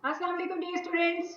अस्सलाम वालेकुम dear students.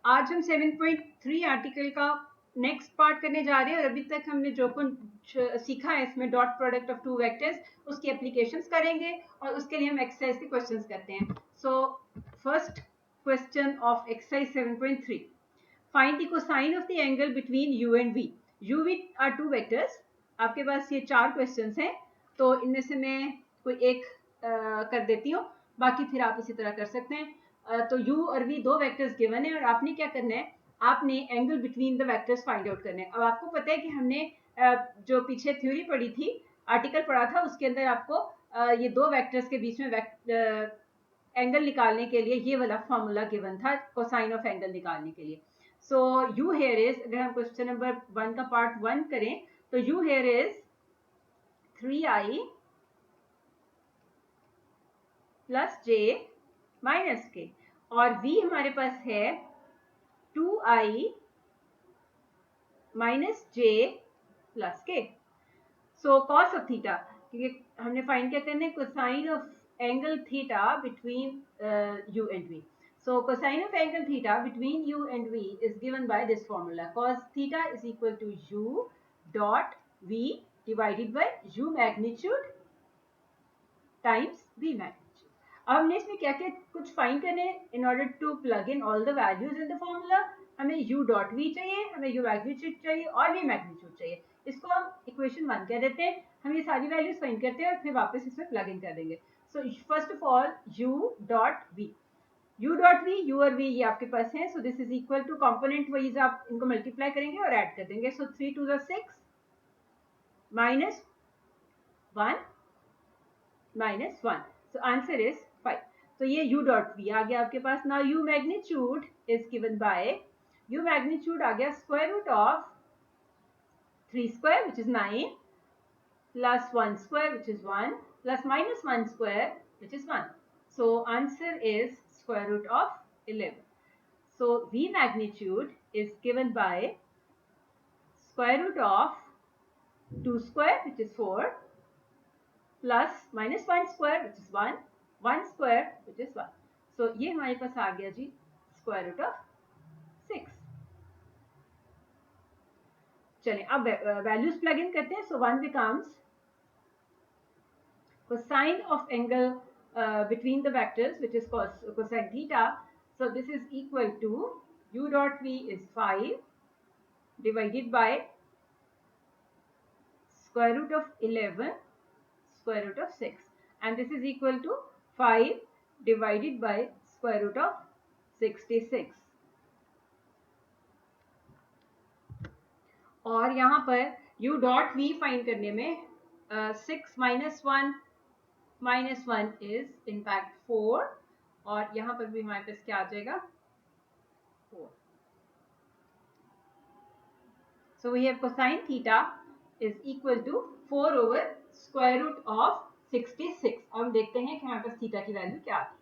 आज हम 7.3 आर्टिकल का नेक्स्ट पार्ट करने जा रहे हैं और अभी तक हमने जो कुछ सीखा है इसमें dot product of two vectors उसकी एप्लीकेशंस करेंगे और उसके लिए हम एक्सरसाइज के क्वेश्चंस करते हैं। So first question of exercise 7.3, find the cosine of the angle between u and v। u v are two vectors. आपके पास ये 4 क्वेश्चंस हैं, तो इनमें से मैं कोई एक कर देती हूँ, बाकी फिर आप इसी तरह कर सकते हैं। तो u और v दो वेक्टर्स गिवन है और आपने क्या करना है, आपने angle between the vectors find out करना है। अब आपको पता है कि हमने जो पीछे थ्योरी पढ़ी थी, आर्टिकल पढ़ा था, उसके अंदर आपको ये दो वेक्टर्स के बीच में एंगल निकालने के लिए ये वाला फॉर्मूला गिवन था कोसाइन ऑफ एंगल निकालने के लिए। सो u हेयर इज, अगर हम क्वेश्चन नंबर 1 का पार्ट 1 करें तो u here is 3i plus j minus के और v हमारे पास है 2i माइनस j प्लस के। सो कॉस ऑफ थीटा, क्योंकि हमने फाइंड क्या करना है, cosine of angle theta between u and v। So cosine of angle theta between u and v is given by this formula. Cos theta is equal to u dot v divided by u magnitude times v magnitude. अब हमने इसमें क्या क्या कुछ find करने हैं in order to plug in all the values in the formula. हमें u dot v चाहिए, हमें u मैग्नीट्यूड चाहिए और v मैग्नीट्यूड चाहिए। इसको हम इक्वेशन 1 कह देते हैं। हम ये सारी वैल्यूज फाइंड करते हैं और फिर वापस इसमें प्लग इन कर देंगे। So first of all u dot v, u dot v, u और v ये आपके पास है। So this is equal to component wise आप इनको मल्टीप्लाई करेंगे और ऐड कर देंगे। So 3 2 6 minus 1 minus 1, so answer is 5। तो ये u डॉट v आ गया आपके पास। Now u magnitude is given by, u magnitude आ गया square root of 3 square which is 9 plus 1 square which is 1 plus minus 1 square which is 1। So answer is square root of 11. So v magnitude is given by square root of 2 square which is 4 plus minus 1 square which is 1, 1 square which is 1. So ये हमारे पास आ गया जी square root of 6। चलिए अब values plug in करते हैं। So 1 becomes cosine of angle between the vectors which is cosine theta. So this is equal to u dot v is 5 divided by square root of 11 square root of 6, and this is equal to 5 divided by square root of 66। और यहाँ पर u dot v find करने में 6 minus 1 is in fact 4, और यहाँ पर भी हमारे पास क्या आ जाएगा 4। So we have cosine theta is equal to 4 over square root of 66। अब हम देखते हैं कि हमारे पास थीटा की वैल्यू क्या आती है,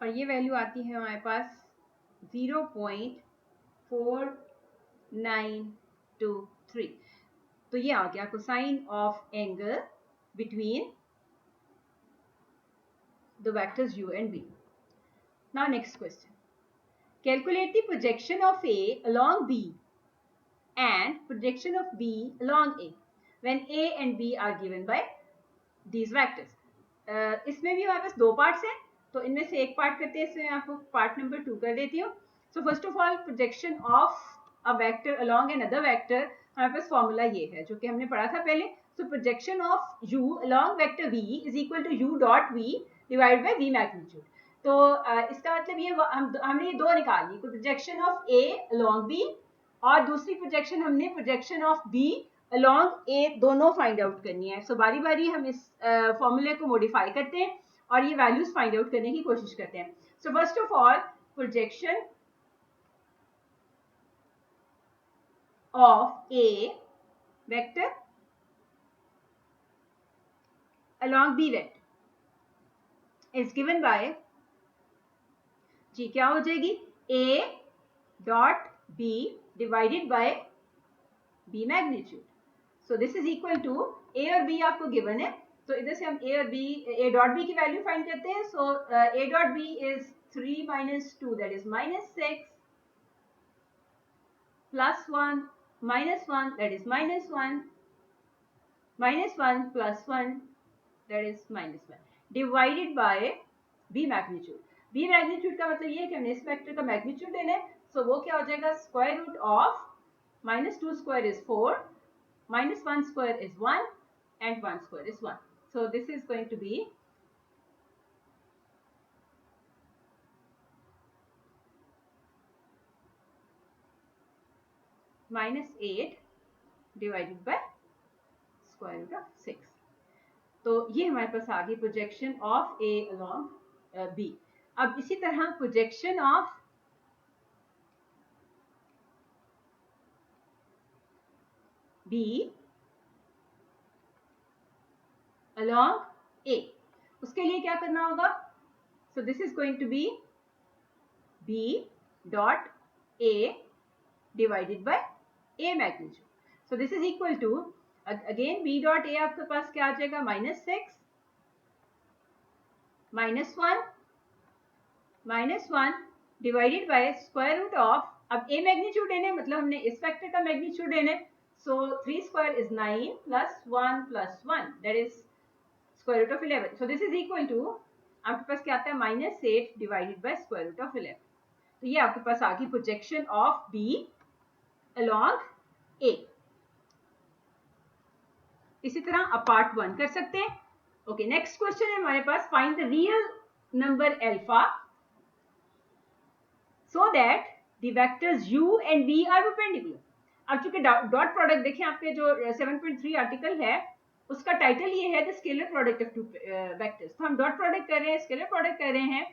और ये वैल्यू आती है हमारे पास 0.4923। तो ये आ गया cosine of angle between the vectors u and v. Now next question. Calculate the projection of A along B and projection of B along A when A and B are given by these vectors. इसमें भी हमारे पास दो parts हैं, तो इनमें से एक part करते हैं। इसमें आपको पार्ट नंबर 2 कर देती हूँ। So first of all projection of a vector along another vector, हमारे पास फॉर्मूला ये है जो कि हमने पढ़ा था पहले। So projection of u along vector v is equal to u dot v divide by v magnitude. तो इसका मतलब ये हमने ये दो निकाली, projection of a along b और दूसरी प्रोजेक्शन हमने projection of b along a, दोनों फाइंड आउट करनी है। सो बारी बारी हम इस फॉर्मूले को मॉडिफाई करते हैं और ये वैल्यूज फाइंड आउट करने की कोशिश करते हैं। So first of all projection of a vector along b vector is given by जी, क्या हो जाएगी a डॉट b divided by b magnitude. So this is equal to a और b आपको गिवन है। तो इधर से हम ए और बी, ए डॉट बी की वैल्यू फाइंड करते हैं. So a dot b is 3 minus 2, that is -6, plus 1 minus 1, that is -1, minus 1 plus 1, that is -1, divided by b magnitude. b magnitude का मतलब ये है कि हमने इस वेक्टर का मैग्नीट्यूड लेना है. सो वो क्या हो जाएगा, square root of -2 square is 4, -1 square is 1, and 1 square is 1. So this is going to be -8 divided by square root of 6. तो ये हमारे पास आ गई projection of a along b. अब इसी तरह projection of b along a, उसके लिए क्या करना होगा. So this is going to be b dot a divided by a magnitude. So this is equal to, again b dot a आपके पास क्या आ जाएगा, -6 -1 divided by square root of, अब a मैग्नीट्यूड लेने मतलब हमने इस फैक्टर का मैग्नीट्यूड लेना है. So 3 square is 9 plus 1 plus 1, that is square root of 11. So this is equal to, आपके पास क्या आता है, -8 divided by square root of 11. तो ये आपके पास आ गई projection of b along a. इसी तरह आप पार्ट 1 कर सकते हैं. ओके, नेक्स्ट क्वेश्चन है हमारे पास, find the real number alpha so that the vectors u and v are perpendicular. अब चूंकि डॉट प्रोडक्ट देखें, आपके जो 7.3 आर्टिकल है उसका टाइटल ये है the scalar product of two vectors. तो हम डॉट प्रोडक्ट कर रहे हैं, स्केलर प्रोडक्ट कर रहे हैं.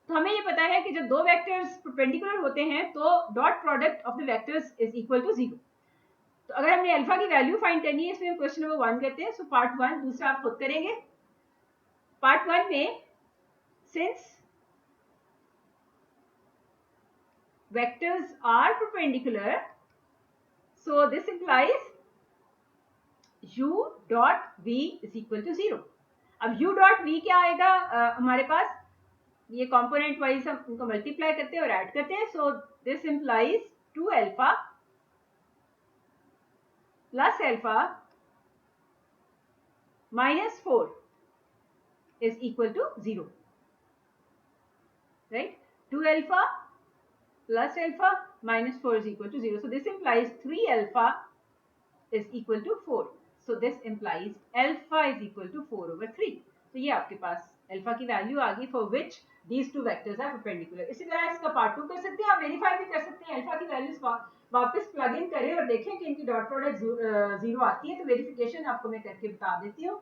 तो हमें ये पता है कि जब दो वेक्टर्स परपेंडिकुलर होते हैं तो dot product of the vectors is equal to 0. तो अगर हमने अल्फा की वैल्यू फाइंड करनी है, इसमें हम क्वेश्चन नंबर 1 करते हैं. सो पार्ट 1 दूसरा आप खुद करेंगे. पार्ट 1 में since vectors are perpendicular, so this implies u dot v is equal to 0. अब u dot v क्या आएगा, हमारे पास ये कंपोनेंट वाइज हम इनको मल्टीप्लाई करते हैं और ऐड करते हैं. So this implies 2 alpha plus alpha minus 4 is equal to 0, right? 2 alpha plus alpha minus 4 is equal to 0. So this implies 3 alpha is equal to 4. So this implies alpha is equal to 4 over 3. तो ये आपके पास alpha की value आ गई for which these two vectors are perpendicular. इसी तरह इसका part 2 कर सकते हैं, आप वेरीफाई भी कर सकते हैं. अल्फा की वैल्यूज वापस प्लग इन करें और देखें कि इनकी डॉट प्रोडक्ट 0 आती है. तो वेरिफिकेशन आपको मैं करके बता देती हूँ.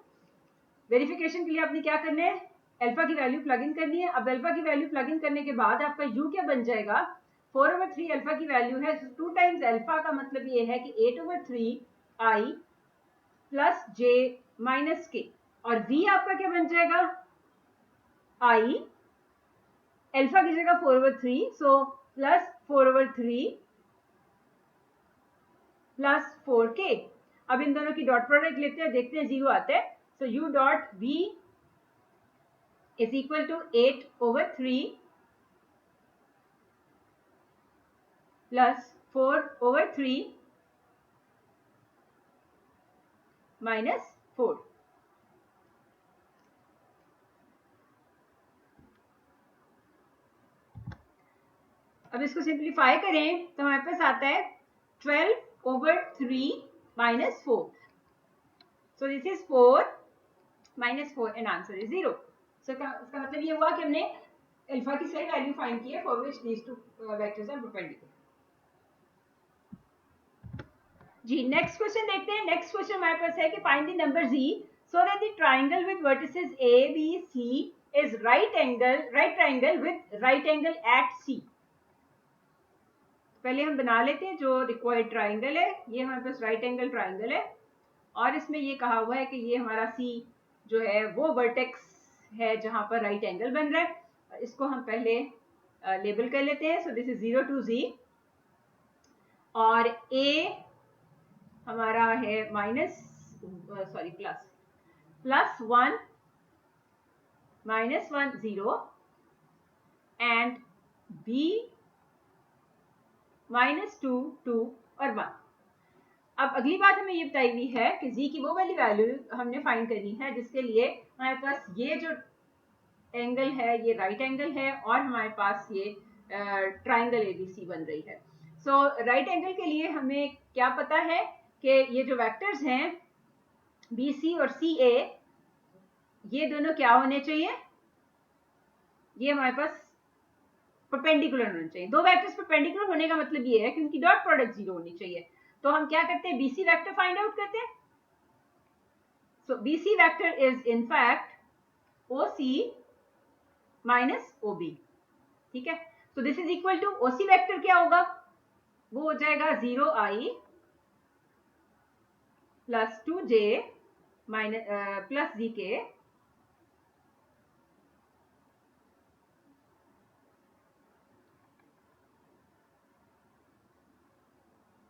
वेरिफिकेशन के लिए आपने क्या करना है, अल्फा की वैल्यू प्लग इन करनी है. अब अल्फा की वैल्यू प्लग इन करने के बाद आपका u क्या बन जाएगा, 4 over 3 अल्फा की वैल्यू है. 2 टाइम्स अल्फा का मतलब ये है कि 8 over 3 i plus j minus k, और v आपका क्या बन जाएगा, i अल्फा की जगह 4 over 3, so plus 4 over 3 plus 4k. अब इन दोनों की डॉट प्रोडक्ट लेते हैं, देखते हैं 0 आता है. So u dot v is equal to 8 over 3 plus 4 over 3 minus 4. अब इसको सिंप्लीफाई करें तो हमारे पास आता है 12 over 3 minus 4. So this is 4 minus 4 and answer is 0. So इसका मतलब ये हुआ कि हमने अल्फा की सही वैल्यू फाइंड की है for which these two vectors are perpendicular. जी नेक्स्ट क्वेश्चन देखते हैं. नेक्स्ट क्वेश्चन हमारे पास है कि find the number z so that the triangle with vertices a b c is right triangle with right angle at c. पहले हम बना लेते हैं जो रिक्वायर्ड ट्राइंगल है. ये हमारे पास राइट एंगल ट्राइंगल है और इसमें ये कहा हुआ है कि ये हमारा सी जो है वो वर्टेक्स है जहां पर राइट एंगल बन रहा है. इसको हम पहले लेबल कर लेते हैं. सो दिस इज 0 to z और a हमारा है plus. plus 1 minus 1 0 and b minus 2 2 और 1। अब अगली बात हमें ये बताई हुई है कि z की वो वाली वैल्यू हमने फाइंड करनी है जिसके लिए हमारे पास ये जो एंगल है ये राइट एंगल है और हमारे पास ये ट्राइंगल एबीसी बन रही है। सो राइट एंगल के लिए हमें क्या पता है कि ये जो वेक्टर्स हैं बी सी और सी ए ये दोनों क्या होने चाहिए, ये हमारे पास परपेंडिकुलर होने चाहिए। दो वेक्टर्स परपेंडिकुलर होने का मतलब ये है कि उनकी डॉट प्रोडक्ट जीरो होनी चाहिए। तो हम क्या करते हैं, बीसी वेक्टर फाइंड आउट करते हैं। So BC vector is in fact OC minus OB, ठीक है। So this is equal to OC vector क्या होगा, वो हो जाएगा 0i plus 2j minus plus zk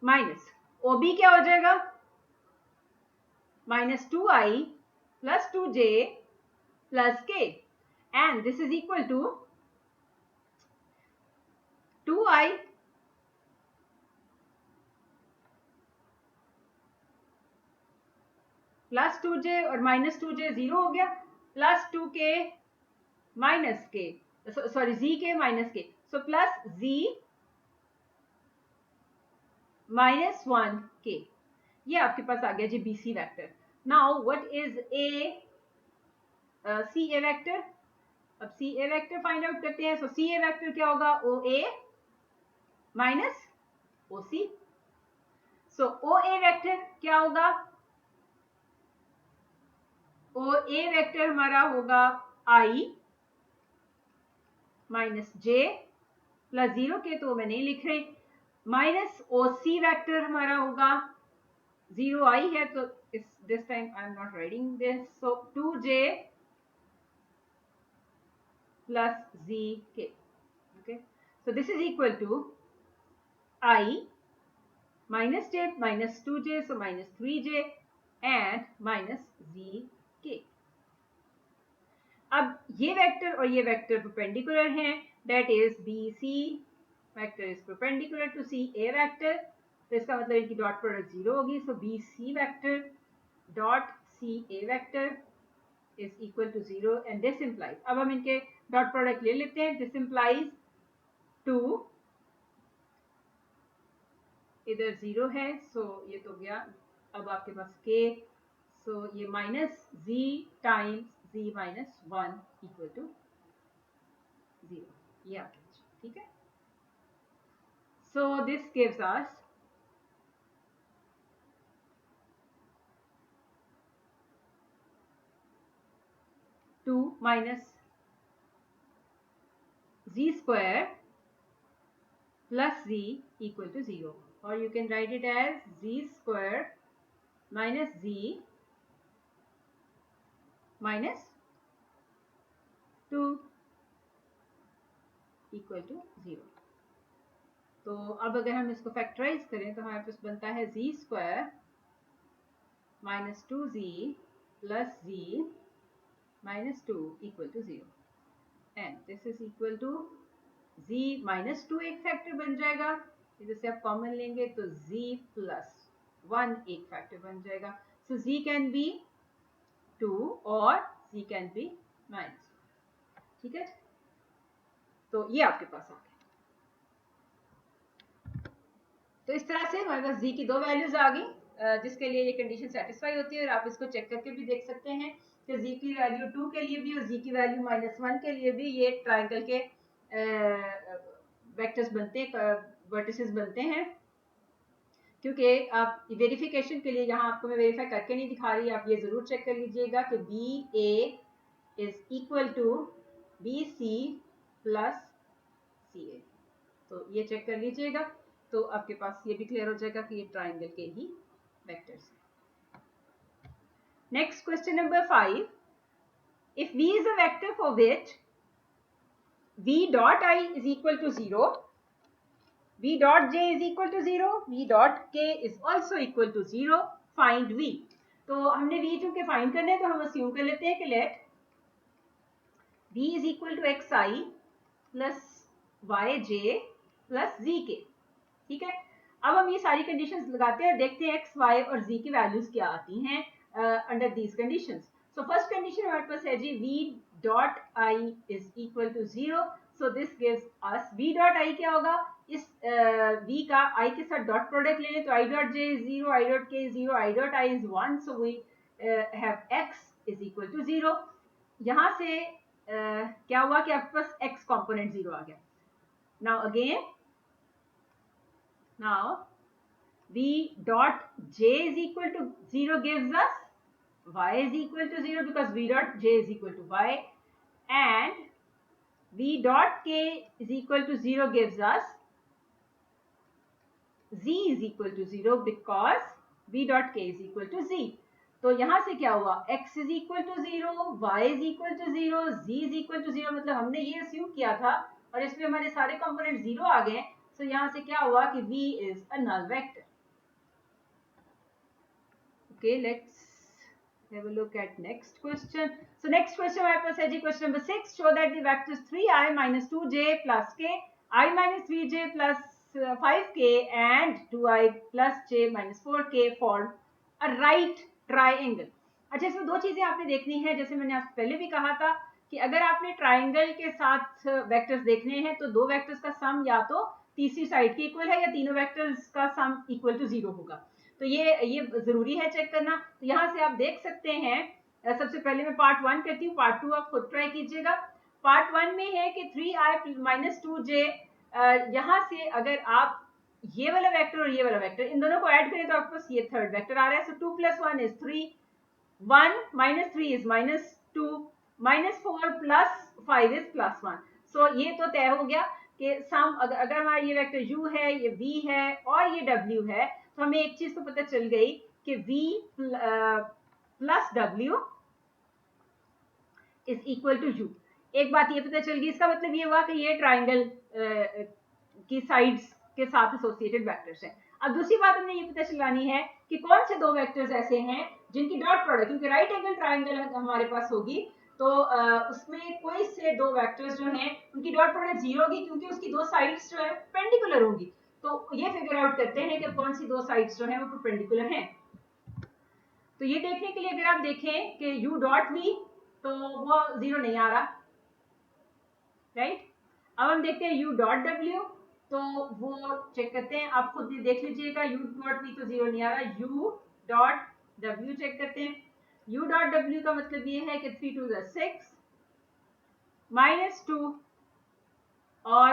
minus OB क्या हो जाएगा minus 2i plus 2j plus k and this is equal to 2i plus 2j और माइनस 2j 0 हो गया, plus 2k minus k, sorry zk minus k, so plus z minus 1k, ये आपके पास आ गया जी BC vector. Now what is a c a vector, अब c a vector find out करते हैं। सो सी ए वेक्टर क्या होगा, ओ ए माइनस ओ सी। सो ओ ए वेक्टर क्या होगा, ओ ए वेक्टर हमारा होगा आई माइनस जे प्लस 0 के तो मैं नहीं लिख रही, माइनस ओ सी वेक्टर हमारा होगा 0i है तो this time I am not writing this, so 2j plus zk, okay, so this is equal to I minus j minus 2j, so minus 3j and minus zk। अब ये vector और ये vector perpendicular हैं, that is b c vector is perpendicular to c a vector, तो इसका मतलब इनकी dot product 0 होगी। So b c vector dot c a vector is equal to 0 and this implies, अब हम इनके डॉट प्रोडक्ट ले लेते हैं, this implies 2 इधर 0 है, सो ये तो गया, अब आपके पास k, सो ये minus z times z minus 1 equal to 0, ये आ गया, ठीक है। So this gives us two minus z square plus z equal to 0, or you can write it as z square minus z minus 2 equal to 0। तो अब अगर हम इसको फैक्टराइज करें तो हमारे पास बनता है z square minus 2z plus z minus 2 equal to 0 and this is equal to z minus 2 एक फैक्टर बन जाएगा, इधर से आप कॉमन लेंगे तो z plus 1 एक फैक्टर बन जाएगा। सो z कैन बी 2 और z कैन बी माइनस, ठीक है। तो ये आपके पास आ गया। तो इस तरह से हमारे पास z की दो वैल्यूज आ गई, जिसके लिए ये कंडीशन सेटिस्फाई होती है, और आप इसको चेक करके भी देख सकते हैं कि z की वैल्यू 2 के लिए भी और z की वैल्यू -1 के लिए भी ये ट्राइंगल के वेक्टर्स बनते हैं, वर्टिसेस बनते हैं। क्योंकि आप वेरिफिकेशन के लिए यहाँ आपको मैं वेरीफाई करके नहीं दिखा रही, आप ये जरूर चेक कर लीजिएगा कि b a is equal to b c plus c a, तो ये चेक कर लीजिएगा, तो आपके पास ये भी क्लियर हो जाएगा कि ये ट्राइंगल के ही वेक्टर्स हैं। Next question number 5, if v is a vector for which v dot I is equal to 0, v dot j is equal to 0, v dot k is also equal to 0, find v। तो हमने v चूंकि find करने हैं तो हम assume कर लेते हैं कि let v is equal to x i plus y j plus z k. ठीक है, अब हम ये सारी कंडीशंस लगाते हैं और देखते हैं एक्स वाई और जी की वैल्यूज क्या आती हैं under these conditions. So first condition हमारे पास है जी v dot i is equal to 0। So this gives us v dot i क्या होगा, इस v का i के साथ डॉट प्रोडक्ट ले लें तो i dot j is 0, i dot k is 0, i dot i is 1। So we have x is equal to 0। यहाँ से क्या हुआ कि आपके पास x कंपोनेंट 0 आ गया। Now again, now v dot j is equal to 0 gives us y is equal to 0 because v dot j is equal to y, and v dot k is equal to 0 gives us z is equal to 0 because v dot k is equal to z। तो यहां से क्या हुआ, x is equal to 0, y is equal to 0, z is equal to 0, मतलब हमने ये assume किया था और इसमें हमारे सारे कंपोनेंट 0 आ गए। तो यहाँ से क्या हुआ कि v is a null vector। Okay, let's have a look at next question. So next question हमारे पास है जी question number 6, show that the vectors 3i minus 2j plus k, I minus 3j plus 5k and 2i plus j minus 4k form a right triangle। अच्छा, इसमें दो चीजें आपने देखनी है, जैसे मैंने आपसे पहले भी कहा था कि अगर आपने ट्राइंगल के साथ वेक्टर्स देखने हैं तो दो वेक्टर्स का सम या तो तीसरी साइड के इक्वल है या तीनों वेक्टर्स का सम इक्वल टू 0 होगा। तो ये जरूरी है चेक करना। तो यहाँ से आप देख सकते हैं, सबसे पहले मैं पार्ट 1 करती हूँ, पार्ट 2 आप खुद ट्राई कीजिएगा। पार्ट 1 में है कि 3i minus 2j, यहाँ से अगर आप ये वाला वेक्टर और ये वाला वेक्टर इन दोनों को ऐड करें तो आपके पास ये थर्ड वेक्टर आ रहा है। सो 2 plus 1 is 3, 1 minus 3 is minus 2, minus 4 plus 5 is plus 1। सो ये तो तय हो गया कि सम अगर हमारा ये वेक्टर u है, ये v है और ये w है, तो हमें एक चीज तो पता चल गई कि v plus w is equal to u। एक बात ये पता चल गई, इसका मतलब ये हुआ कि ये ट्राइंगल की साइड्स के साथ एसोसिएटेड वेक्टर्स हैं। अब दूसरी बात हमें ये पता चलानी है कि कौन से दो वेक्टर्स ऐसे हैं जिनकी डॉट प्रोडक्ट, क्योंकि राइट एंगल ट्राइंगल हमारे पास होगी तो उसमें कोई से दो वेक्टर्स जो हैं उनकी डॉट प्रोडक्ट 0 होगी क्योंकि उसकी दो साइड्स जो है परपेंडिकुलर होंगी। तो ये फिगर आउट करते हैं कि कौन सी दो साइड्स जो हैं वो परपेंडिकुलर हैं। तो ये देखने के लिए अगर आप देखें कि u डॉट v तो वो 0 नहीं आ रहा, राइट। अब हम देखते हैं u डॉट w, तो वो चेक करते हैं, आप खुद देख लीजिएगा, u डॉट v तो 0 नहीं आ रहा, u डॉट w चेक करते हैं। u डॉट w का मतलब ये है कि 3 2 6 माइनस 2 और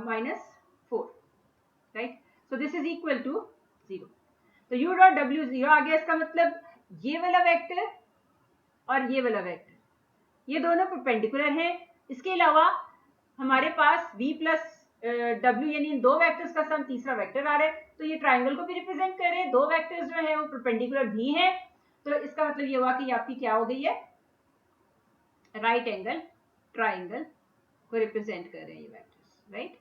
minus 4, right. So this is equal to 0। तो u डॉट w 0 आ गया। इसका मतलब ये वाला वेक्टर और ये वाला वेक्टर ये दोनों परपेंडिकुलर हैं। इसके अलावा हमारे पास v प्लस w यानी इन दो वेक्टर्स का सम तीसरा वेक्टर आ रहा है, तो ये ट्राइंगल को भी रिप्रेजेंट कर रहे हैं। दो वेक्टर्स जो है वो परपेंडिकुलर भी हैं, तो इसका मतलब ये हुआ कि ये आपकी क्या हो गई है, राइट एंगल ट्राइंगल को रिप्रेजेंट कर रहे हैं ये vectors, right.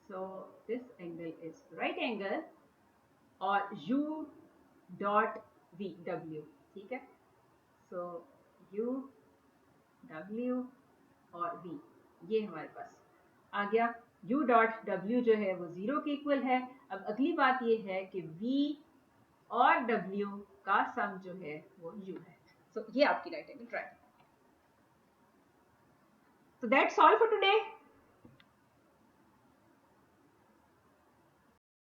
So this angle is right angle और u डॉट v w, ठीक है। सो u w और v ये हमारे पास आ गया। u डॉट w जो है वो 0 के इक्वल है। अब अगली बात ये है कि v और w का सम जो है वो u है। सो ये आपकी right angle triangle. So that's all for today.